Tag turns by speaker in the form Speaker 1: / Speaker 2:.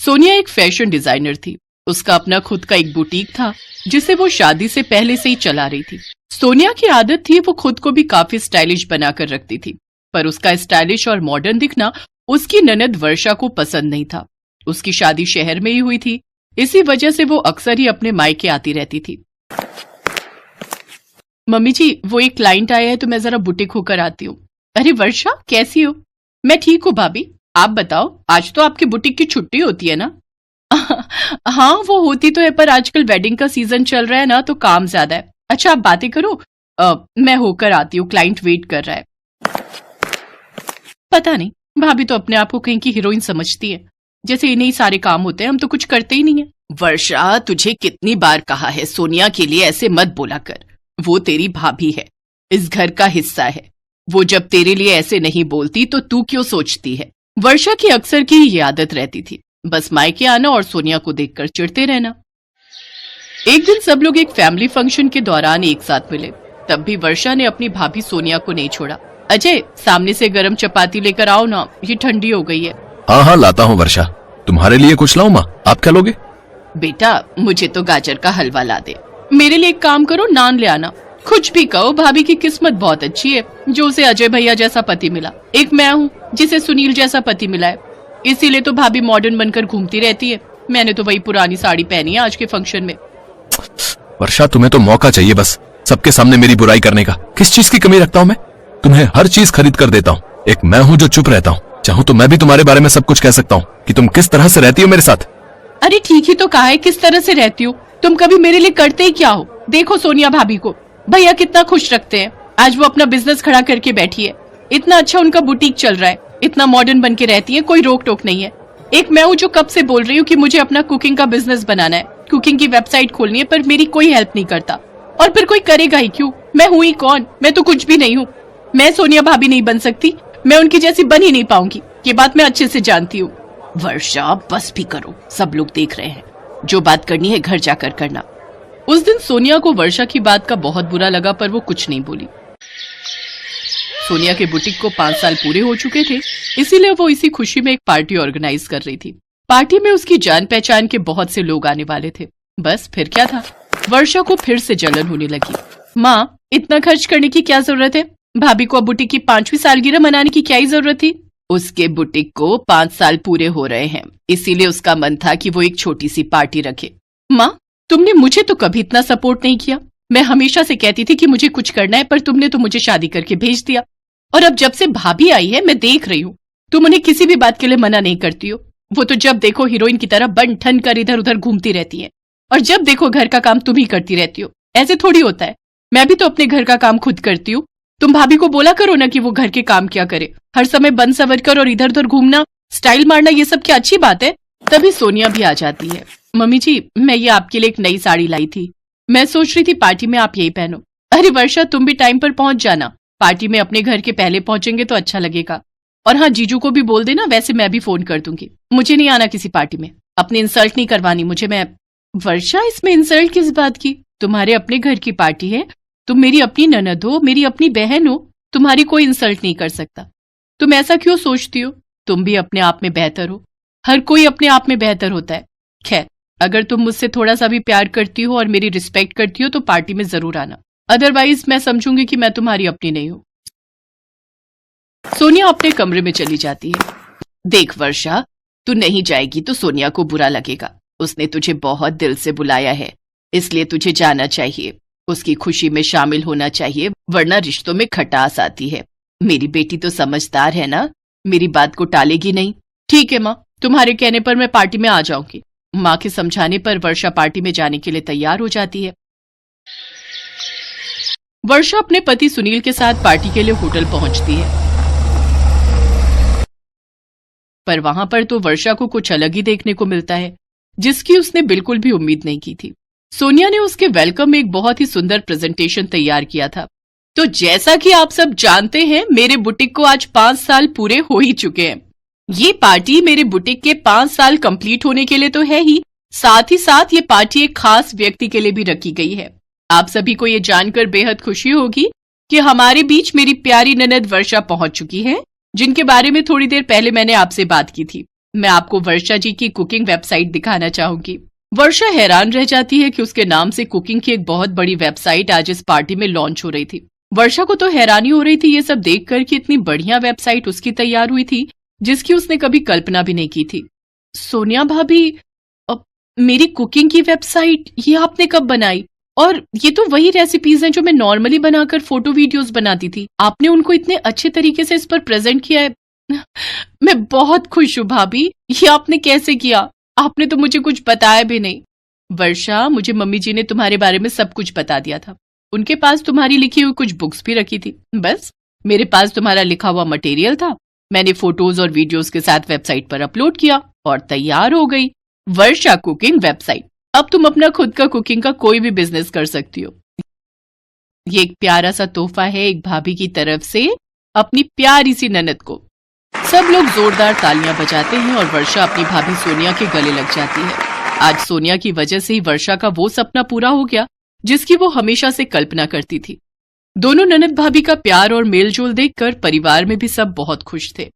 Speaker 1: सोनिया एक fashion designer थी। उसका अपना खुद का एक बुटीक था जिसे वो शादी से पहले से ही चला रही थी। सोनिया की आदत थी वो खुद को भी काफी स्टाइलिश बनाकर रखती थी, पर उसका स्टाइलिश और मॉडर्न दिखना उसकी ननद वर्षा को पसंद नहीं था। उसकी शादी शहर में ही हुई थी, इसी वजह से वो अक्सर ही अपने मायके आती रहती थी। मम्मी जी, वो एक क्लाइंट आया है तो मैं जरा बुटीक होकर आती हूँ। अरे वर्षा, कैसी हो? मैं ठीक हूँ भाभी, आप बताओ। आज तो आपकी बुटीक की छुट्टी होती है ना? हाँ, वो होती तो है, पर आजकल वेडिंग का सीजन चल रहा है ना, तो काम ज्यादा है। अच्छा, आप बातें करो, मैं होकर आती हूँ, क्लाइंट वेट कर रहा है। पता नहीं, भाभी तो अपने आप को कहीं की हीरोइन समझती है, जैसे इन्हीं सारे काम होते हैं, हम तो कुछ करते ही नहीं है। वर्षा, तुझे कितनी बार कहा है सोनिया के लिए ऐसे मत बोला कर। वो तेरी भाभी है, इस घर का हिस्सा है। वो जब तेरे लिए ऐसे नहीं बोलती तो तू क्यों सोचती है? वर्षा की अक्सर की ये आदत रहती थी, बस मायके आना और सोनिया को देखकर चिढ़ते रहना। एक दिन सब लोग एक फैमिली फंक्शन के दौरान एक साथ मिले, तब भी वर्षा ने अपनी भाभी सोनिया को नहीं छोड़ा। अजय, सामने से गरम चपाती लेकर आओ ना, ये ठंडी हो गई है।
Speaker 2: हाँ हाँ, लाता हूँ वर्षा। तुम्हारे लिए कुछ लाऊं माँ? आप क्या लोगे?
Speaker 1: बेटा, मुझे तो गाजर का हलवा ला दे। मेरे लिए एक काम करो, नान ले आना। कुछ भी कहो, भाभी की किस्मत बहुत अच्छी है जो उसे अजय भैया जैसा पति मिला। एक मैं हूँ जिसे सुनील जैसा पति मिला है, इसीलिए तो भाभी मॉडर्न बनकर घूमती रहती है। मैंने तो वही पुरानी साड़ी पहनी है आज के फंक्शन में।
Speaker 2: वर्षा, तुम्हें तो मौका चाहिए बस, सबके सामने मेरी बुराई करने का। किस चीज की कमी रखता हूँ मैं? तुम्हें हर चीज खरीद कर देता हूँ। एक मैं हूँ जो चुप रहता हूँ। चाहूँ तो मैं भी तुम्हारे बारे में सब कुछ कह सकता हूँ कि तुम किस तरह से रहती हो मेरे साथ।
Speaker 1: अरे ठीक ही तो कहा है, किस तरह से रहती हो? तुम कभी मेरे लिए करते ही क्या हो? देखो सोनिया भाभी को भैया कितना खुश रखते हैं। आज वो अपना बिजनेस खड़ा करके बैठी है, इतना अच्छा उनका बुटीक चल रहा है, इतना मॉडर्न बन के रहती है, कोई रोक टोक नहीं है। एक मैं हूँ जो कब से बोल रही हूँ कि मुझे अपना कुकिंग का बिजनेस बनाना है, कुकिंग की वेबसाइट खोलनी है, पर मेरी कोई हेल्प नहीं करता। और फिर कोई करेगा ही क्यों? मैं हुई कौन? मैं तो कुछ भी नहीं हूँ। मैं सोनिया भाभी नहीं बन सकती, मैं उनकी जैसी बन ही नहीं पाऊंगी, ये बात मैं अच्छे से जानती हूँ। वर्षा, बस भी करो, सब लोग देख रहे हैं। जो बात करनी है घर जाकर करना। उस दिन सोनिया को वर्षा की बात का बहुत बुरा लगा, पर वो कुछ नहीं बोली। सोनिया के बुटीक को 5 साल पूरे हो चुके थे, इसीलिए वो इसी खुशी में एक पार्टी ऑर्गेनाइज कर रही थी। पार्टी में उसकी जान पहचान के बहुत से लोग आने वाले थे। बस फिर क्या था, वर्षा को फिर से जलन होने लगी। माँ, इतना खर्च करने की क्या जरूरत है? भाभी को अब बुटीक की 5वीं सालगिरह मनाने की क्या ही जरूरत थी? उसके बुटीक को 5 साल पूरे हो रहे हैं, इसीलिए उसका मन था कि वो एक छोटी सी पार्टी रखे। माँ, तुमने मुझे तो कभी इतना सपोर्ट नहीं किया। मैं हमेशा से कहती थी कि मुझे कुछ करना है, पर तुमने तो मुझे शादी करके भेज दिया। और अब जब से भाभी आई है, मैं देख रही हूँ तुम उन्हें किसी भी बात के लिए मना नहीं करती हो। वो तो जब देखो हीरोइन की तरह बन ठन कर इधर उधर घूमती रहती है, और जब देखो घर का काम तुम ही करती रहती हो। ऐसे थोड़ी होता है, मैं भी तो अपने घर का काम खुद करती हूँ। तुम भाभी को बोला करो ना कि वो घर के काम क्या करे। हर समय बन सवर कर और इधर उधर घूमना, स्टाइल मारना, ये सब क्या अच्छी बात है? तभी सोनिया भी आ जाती है। मम्मी जी, मैं ये आपके लिए एक नई साड़ी लाई थी, मैं सोच रही थी पार्टी में आप यही पहनो। अरे वर्षा, तुम भी टाइम पर पहुंच जाना, पार्टी में अपने घर के पहले पहुंचेंगे तो अच्छा लगेगा। और हाँ, जीजू को भी बोल देना, वैसे मैं भी फोन कर दूंगी। मुझे नहीं आना किसी पार्टी में, अपनी इंसल्ट नहीं करवानी मुझे। मैं वर्षा, इसमें इंसल्ट किस बात की? तुम्हारे अपने घर की पार्टी है, तुम मेरी अपनी ननद हो, मेरी अपनी बहन हो, तुम्हारी कोई इंसल्ट नहीं कर सकता। तुम ऐसा क्यों सोचती हो? तुम भी अपने आप में बेहतर हो, हर कोई अपने आप में बेहतर होता है। खैर, अगर तुम मुझसे थोड़ा सा भी प्यार करती हो और मेरी रिस्पेक्ट करती हो तो पार्टी में जरूर आना, अदरवाइज मैं समझूंगी कि मैं तुम्हारी अपनी नहीं हूं। सोनिया अपने कमरे में चली जाती है। देख वर्षा, तू नहीं जाएगी तो सोनिया को बुरा लगेगा। उसने तुझे बहुत दिल से बुलाया है, इसलिए तुझे जाना चाहिए, उसकी खुशी में शामिल होना चाहिए, वरना रिश्तों में खटास आती है। मेरी बेटी तो समझदार है ना, मेरी बात को टालेगी नहीं। ठीक है माँ, तुम्हारे कहने पर मैं पार्टी में आ जाऊंगी। माँ के समझाने पर वर्षा पार्टी में जाने के लिए तैयार हो जाती है। वर्षा अपने पति सुनील के साथ पार्टी के लिए होटल पहुंचती है, पर वहां पर तो वर्षा को कुछ अलग ही देखने को मिलता है, जिसकी उसने बिल्कुल भी उम्मीद नहीं की थी। सोनिया ने उसके वेलकम में एक बहुत ही सुंदर प्रेजेंटेशन तैयार किया था। तो जैसा कि आप सब जानते हैं, मेरे बुटीक को आज 5 साल पूरे हो ही चुके हैं। ये पार्टी मेरे बुटीक के 5 साल कंप्लीट होने के लिए तो है ही साथ ये पार्टी एक खास व्यक्ति के लिए भी रखी गई है। आप सभी को ये जानकर बेहद खुशी होगी कि हमारे बीच मेरी प्यारी ननद वर्षा पहुंच चुकी है, जिनके बारे में थोड़ी देर पहले मैंने आपसे बात की थी। मैं आपको वर्षा जी की कुकिंग वेबसाइट दिखाना चाहूंगी। वर्षा हैरान रह जाती है कि उसके नाम से कुकिंग की एक बहुत बड़ी वेबसाइट आज इस पार्टी में लॉन्च हो रही थी। वर्षा को तो हैरानी हो रही थी ये सब देखकर कि इतनी बढ़िया वेबसाइट उसकी तैयार हुई थी जिसकी उसने कभी कल्पना भी नहीं की थी। सोनिया भाभी, मेरी कुकिंग की वेबसाइट ये आपने कब बनाई? और ये तो वही रेसिपीज हैं जो मैं नॉर्मली बनाकर फोटो वीडियोस बनाती थी। आपने उनको इतने अच्छे तरीके से इस पर प्रेजेंट किया है। मैं बहुत खुश हूँ भाभी। ये आपने कैसे किया? आपने तो मुझे कुछ बताया भी नहीं। वर्षा, मुझे मम्मी जी ने तुम्हारे बारे में सब कुछ बता दिया था। उनके पास तुम्हारी लिखी हुई कुछ बुक्स भी रखी थी। बस मेरे पास तुम्हारा लिखा हुआ मटेरियल था। मैंने फोटोज और वीडियोस के साथ वेबसाइट पर अपलोड किया और तैयार हो गई वर्षा कुकिंग वेबसाइट। अब तुम अपना खुद का कुकिंग का कोई भी बिजनेस कर सकती हो। ये एक प्यारा सा तोहफा है एक भाभी की तरफ से अपनी प्यारी सी ननद को। सब लोग जोरदार तालियां बजाते हैं और वर्षा अपनी भाभी सोनिया के गले लग जाती है। आज सोनिया की वजह से ही वर्षा का वो सपना पूरा हो गया जिसकी वो हमेशा से कल्पना करती थी। दोनों ननद भाभी का प्यार और मेलजोल देखकर परिवार में भी सब बहुत खुश थे।